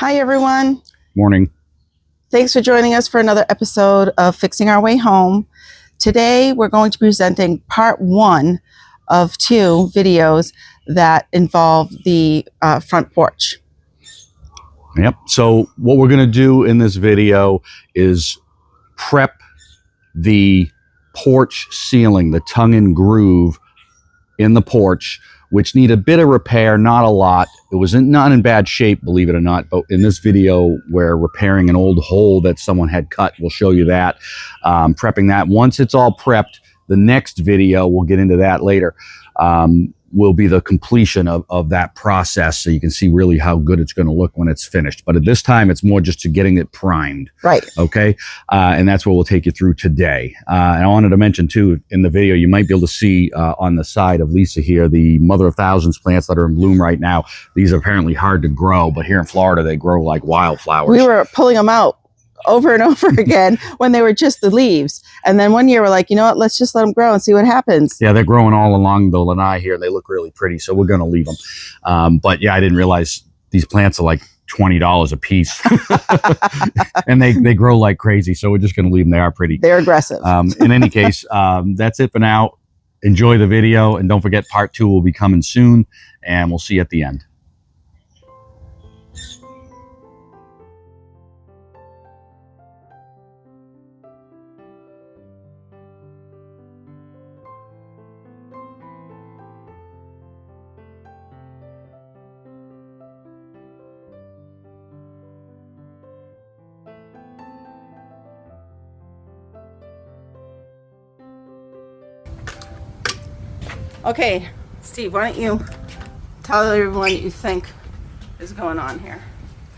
Hi, everyone. Morning. Thanks for joining us for another episode of Fixing Our Way Home. Today, we're going to be presenting part one of two videos that involve the front porch. Yep. So what we're going to do in this video is prep the porch ceiling, the tongue and groove in the porch, which need a bit of repair, not a lot. It was not in bad shape, believe it or not, but in this video we're repairing an old hole that someone had cut. We'll show you that, prepping that. Once it's all prepped, the next video, we'll get into that later, will be the completion of that process, so you can see really how good it's going to look when it's finished. But at this time, it's more just to getting it primed. Right. Okay. And that's what we'll take you through today. And I wanted to mention too, in the video, you might be able to see on the side of Lisa here, the mother of thousands plants that are in bloom right now. These are apparently hard to grow, but here in Florida, they grow like wildflowers. We were pulling them out over and over again when they were just the leaves. And then one year we're like, you know what, let's just let them grow and see what happens. Yeah, they're growing all along the lanai here. They look really pretty, so we're going to leave them. But yeah, I didn't realize these plants are like $20 a piece. And they grow like crazy, so we're just going to leave them. They are pretty. They're aggressive. In any case, that's it for now. Enjoy the video, and don't forget part two will be coming soon, and we'll see you at the end. Okay, Steve, why don't you tell everyone what you think is going on here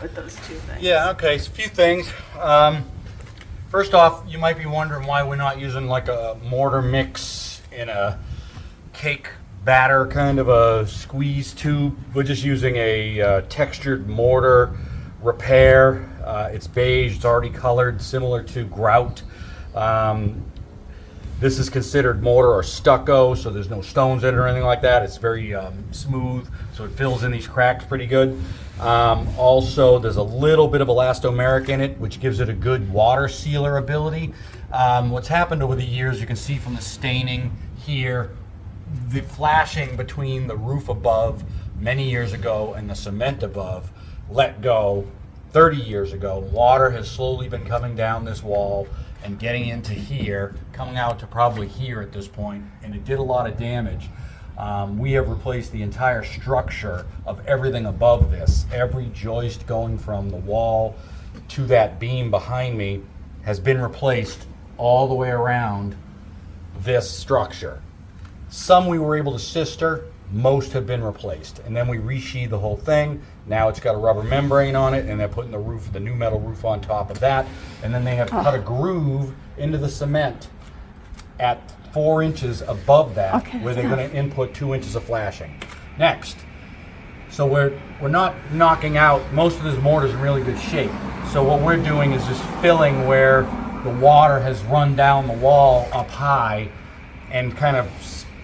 with those two things? Yeah, okay, so a few things. First off, you might be wondering why we're not using like a mortar mix in a cake batter, kind of a squeeze tube. We're just using a textured mortar repair. It's beige, it's already colored, similar to grout. This is considered mortar or stucco, so there's no stones in it or anything like that. It's very smooth, so it fills in these cracks pretty good. Also, there's a little bit of elastomeric in it, which gives it a good water sealer ability. What's happened over the years, you can see from the staining here, the flashing between the roof above many years ago and the cement above let go 30 years ago. Water has slowly been coming down this wall and getting into here, coming out to probably here at this point, and it did a lot of damage. We have replaced the entire structure of everything above this. Every joist going from the wall to that beam behind me has been replaced all the way around this structure. Some we were able to sister, most have been replaced. And then we re-sheathed the whole thing. Now it's got a rubber membrane on it, and they're putting the new metal roof on top of that. And then they have cut a groove into the cement at 4 inches above that, where they're going to input 2 inches of flashing. Next, so we're not knocking out, most of this mortar is in really good shape. So what we're doing is just filling where the water has run down the wall up high and kind of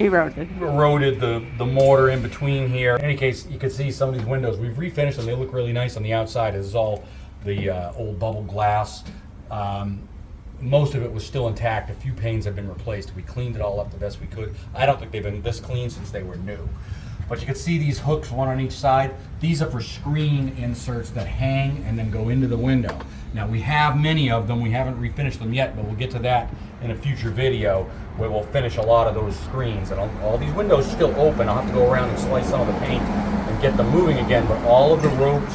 eroded the mortar in between here. In any case, you can see some of these windows. We've refinished them. They look really nice on the outside. This is all the old bubble glass. Most of it was still intact. A few panes have been replaced. We cleaned it all up the best we could. I don't think they've been this clean since they were new. But you can see these hooks, one on each side. These are for screen inserts that hang and then go into the window. Now we have many of them. We haven't refinished them yet, but we'll get to that in a future video where we'll finish a lot of those screens. And all these windows are still open. I'll have to go around and slice some of the paint and get them moving again. But all of the ropes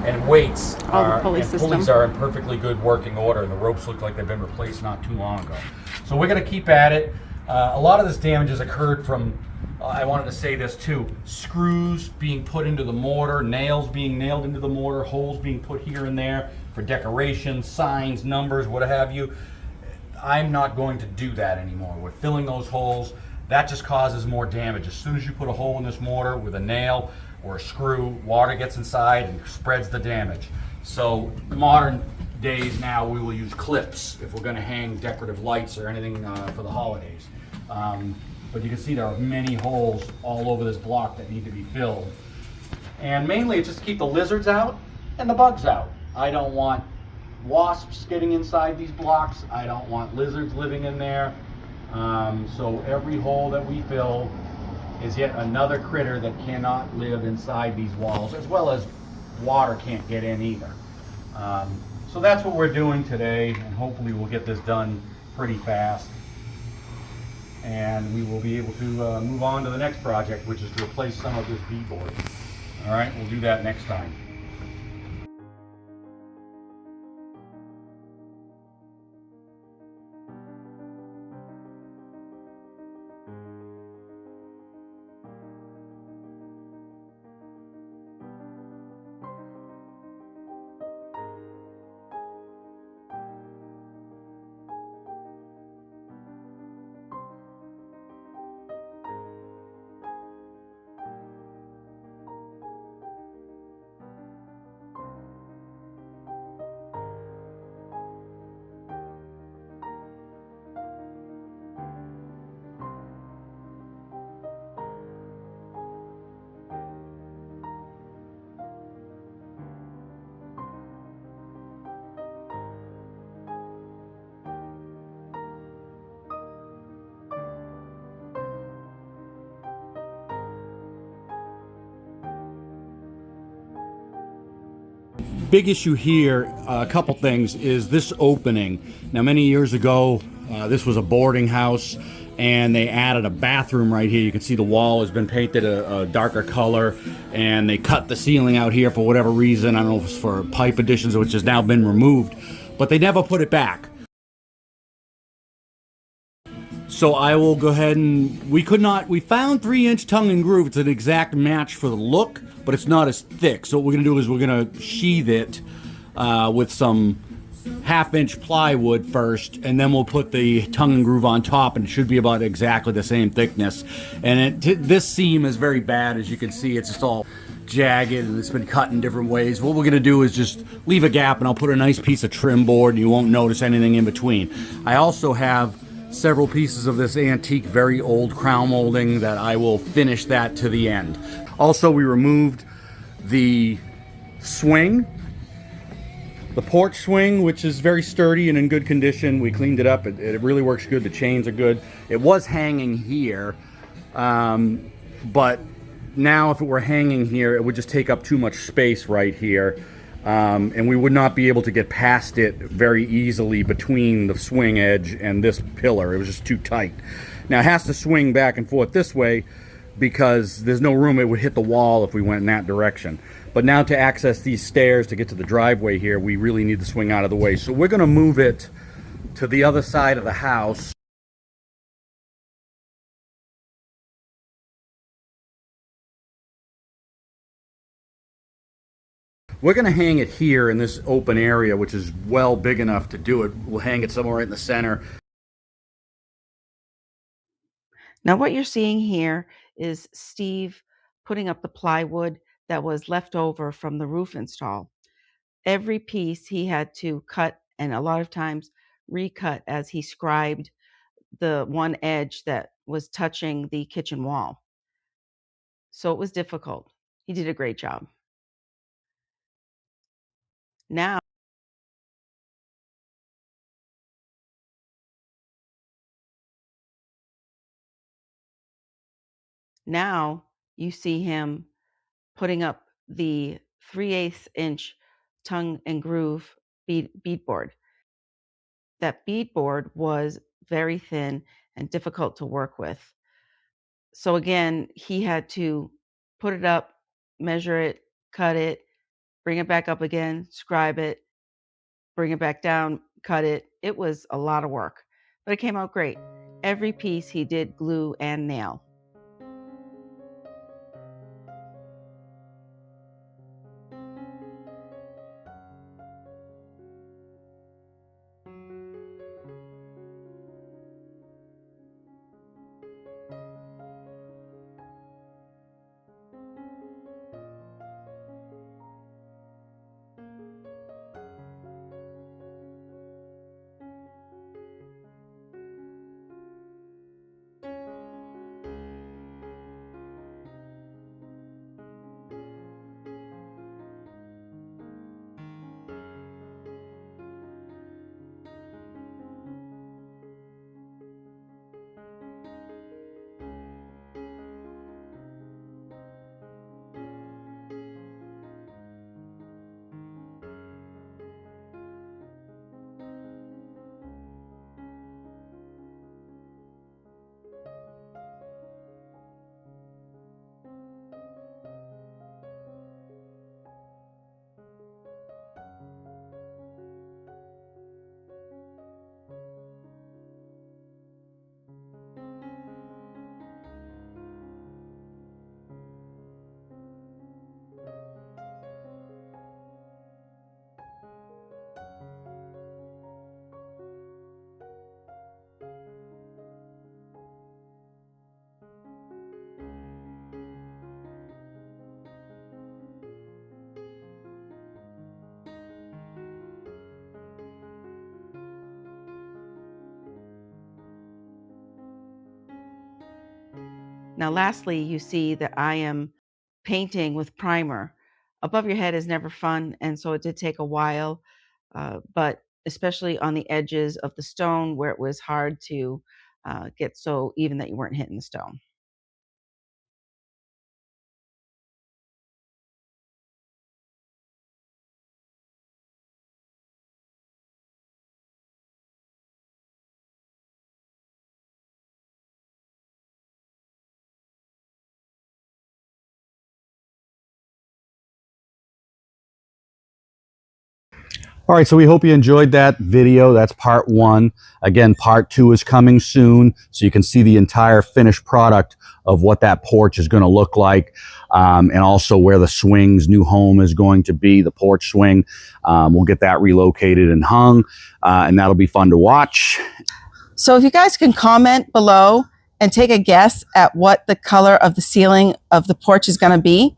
and weights pulleys are in perfectly good working order, and the ropes look like they've been replaced not too long ago. So we're going to keep at it. A lot of this damage has occurred from, I wanted to say this too, screws being put into the mortar, nails being nailed into the mortar, holes being put here and there for decoration, signs, numbers, what have you. I'm not going to do that anymore. We're filling those holes. That just causes more damage. As soon as you put a hole in this mortar with a nail or a screw, water gets inside and spreads the damage. So modern days now, we will use clips if we're going to hang decorative lights or anything for the holidays. But you can see there are many holes all over this block that need to be filled. And mainly it's just to keep the lizards out. and the bugs out. I don't want wasps getting inside these blocks. I don't want lizards living in there. So every hole that we fill is yet another critter that cannot live inside these walls, as well as water can't get in either. So that's what we're doing today, and hopefully we'll get this done pretty fast. And we will be able to move on to the next project, which is to replace some of this beadboard. All right, we'll do that next time. Big issue here, a couple things, is this opening. Now, many years ago, this was a boarding house, and they added a bathroom right here. You can see the wall has been painted a darker color, and they cut the ceiling out here for whatever reason. I don't know if it's for pipe additions, which has now been removed, but they never put it back. So I will go ahead and, we found 3-inch tongue and groove. It's an exact match for the look, but it's not as thick. So what we're gonna do is we're gonna sheathe it with some 1/2-inch plywood first, and then we'll put the tongue and groove on top, and it should be about exactly the same thickness. And this seam is very bad. As you can see, it's just all jagged and it's been cut in different ways. What we're gonna do is just leave a gap, and I'll put a nice piece of trim board, and you won't notice anything in between. I also have several pieces of this antique, very old crown molding that I will finish that to the end. Also, we removed the swing, the porch swing, which is very sturdy and in good condition. We cleaned it up. It really works good. The chains are good. It was hanging here, but now if it were hanging here, it would just take up too much space right here. And we would not be able to get past it very easily between the swing edge and this pillar. It was just too tight. Now it has to swing back and forth this way because there's no room. It would hit the wall if we went in that direction. But now to access these stairs to get to the driveway here, we really need to swing out of the way. So we're going to move it to the other side of the house. We're going to hang it here in this open area, which is well big enough to do it. We'll hang it somewhere right in the center. Now, what you're seeing here is Steve putting up the plywood that was left over from the roof install. Every piece he had to cut, and a lot of times recut as he scribed the one edge that was touching the kitchen wall. So it was difficult. He did a great job. Now you see him putting up the 3/8 inch tongue and groove beadboard. That beadboard was very thin and difficult to work with. So again, he had to put it up, measure it, cut it, bring it back up again, scribe it, bring it back down, cut it. It was a lot of work, but it came out great. Every piece he did glue and nail. Now, lastly, you see that I am painting with primer. Above your head is never fun, and so it did take a while, but especially on the edges of the stone where it was hard to get so even that you weren't hitting the stone. All right, so we hope you enjoyed that video. That's part one. Again, part two is coming soon, so you can see the entire finished product of what that porch is going to look like, and also where the swing's new home is going to be, the porch swing. We'll get that relocated and hung, and that'll be fun to watch. So if you guys can comment below and take a guess at what the color of the ceiling of the porch is going to be,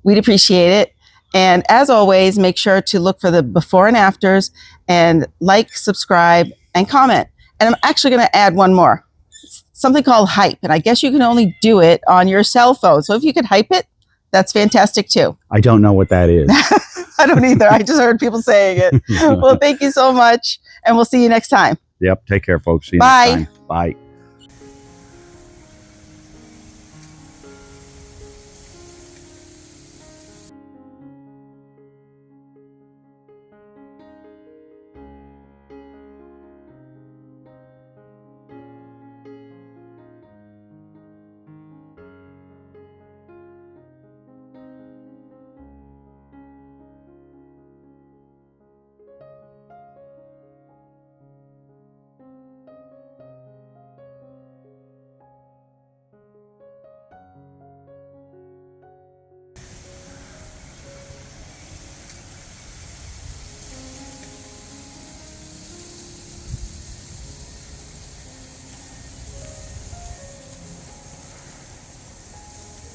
we'd appreciate it. And as always, make sure to look for the before and afters and like, subscribe, and comment. And I'm actually going to add one more, something called hype. And I guess you can only do it on your cell phone. So if you could hype it, that's fantastic too. I don't know what that is. I don't either. I just heard people saying it. Well, thank you so much. And we'll see you next time. Yep. Take care, folks. See you Bye. next time. Bye.